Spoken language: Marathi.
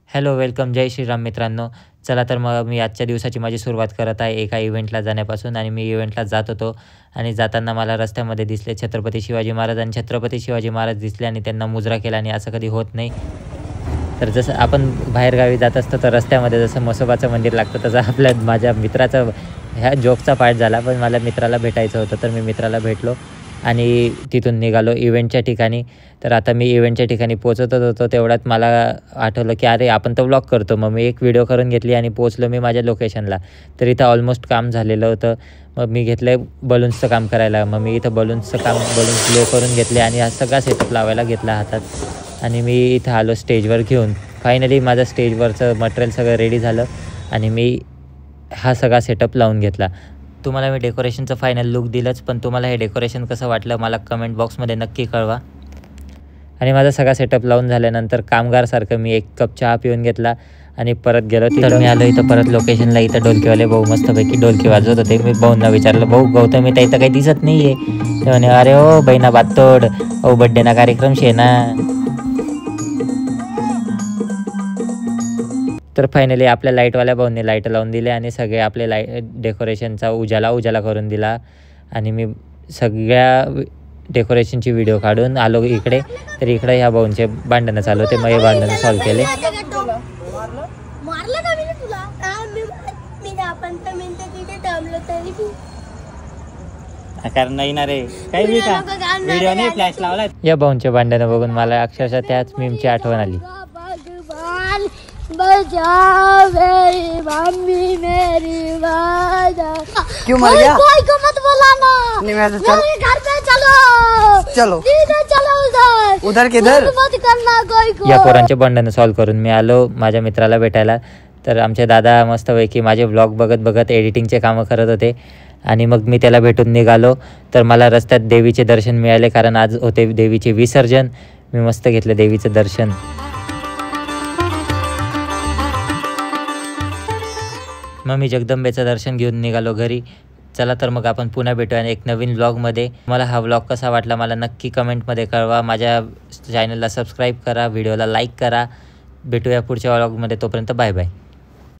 हॅलो, वेलकम, जय श्रीराम मित्रांनो. चला तर मग मी आजच्या दिवसाची माझी सुरुवात करत आहे एका इव्हेंटला जाण्यापासून. आणि मी इव्हेंटला जात होतो आणि जाताना मला रस्त्यामध्ये दिसले छत्रपती शिवाजी महाराज. आणि छत्रपती शिवाजी महाराज दिसले आणि त्यांना मुजरा केला आणि असं कधी होत नाही. तर जसं आपण बाहेरगावी जात असतो तर रस्त्यामध्ये जसं म्हसोबाचं मंदिर लागतं तसं माझ्या मित्राचं ह्या जोकचा पार्ट झाला. पण मला मित्राला भेटायचं होतं तर मी मित्राला भेटलो आणि तिथून निघालो इव्हेंटच्या ठिकाणी. तर आता मी इव्हेंटच्या ठिकाणी पोहोचतच होतो तेवढ्यात मला आठवलं की अरे आपण तर व्लॉग करतो. मग मी एक व्हिडिओ करून घेतली आणि पोहोचलो मी माझ्या लोकेशनला. तर इथं ऑलमोस्ट काम झालेलं होतं. मग मी घेतलं बलून्सचं काम करायला. मग मी इथं बलून्स ग्लो करून घेतले आणि हा सगळा सेटअप लावायला घेतला हातात. आणि मी इथं आलो स्टेजवर घेऊन. फायनली माझं स्टेजवरचं मटेरियल सगळं रेडी झालं आणि मी हा सगळा सेटअप लावून घेतला. तुम्हाला मी डेकोरेशनचं फायनल लुक दिलंच, पण तुम्हाला हे डेकोरेशन कसं वाटलं मला कमेंट बॉक्समध्ये नक्की कळवा. आणि माझा सगळा सेटअप लावून झाल्यानंतर कामगारसारखं मी एक कप चहा पिऊन घेतला आणि परत गेलो. तर मी आलो इथं परत लोकेशनला. इथं ढोलकीवाले भाऊ मस्तपैकी ढोलकी वाजवत होते. मी भाऊंना विचारलं, भाऊ गौतमी ताई तर काही दिसत नाही आहे. ते म्हणे, अरे ओ बहिणा बातोड, ओ बड्डेना कार्यक्रम शे ना. तर फायनली आपल्या लाईटवाल्या भाऊंनी लाईट लावून दिले आणि सगळे आपले डेकोरेशनचा उजाला करून दिला. आणि मी सगळ्या डेकोरेशनची व्हिडिओ काढून आलो इकडे. तर इकडे ह्या भाऊंचे भांडणं चालू होते. मग हे भांडणं सॉल्व्ह केले. कारण नाही ना रे काही व्हिडिओ नाही फ्लॅश लावला. या भाऊंचे भांडणं बघून मला अक्षरशः त्याच मीमची आठवण आली. क्यों मर गया? कोई को मत बुलाना। नहीं मैं तो घर पे चलो उधर किधर मत करना कोई को. या पोरांचे भांडणं सॉल्व्ह करून मी आलो माझ्या मित्राला भेटायला. तर आमचे दादा मस्तपैकी माझे व्लॉग बघत एडिटिंगचे कामं करत होते. आणि मग मी त्याला भेटून निघालो. तर मला रस्त्यात देवीचे दर्शन मिळाले कारण आज होते देवीचे विसर्जन. मी मस्त घेतलं देवीचं दर्शन. मग मी जगदंबेचं दर्शन घेऊन निघालो घरी. चला तर मग आपण पुन्हा भेटूया एक नवीन व्लॉगमध्ये. मला हा व्लॉग कसा वाटला मला नक्की कमेंटमध्ये कळवा. माझ्या चॅनलला सबस्क्राईब करा, व्हिडिओला लाईक करा. भेटूया पुढच्या व्लॉगमध्ये. तोपर्यंत बाय बाय.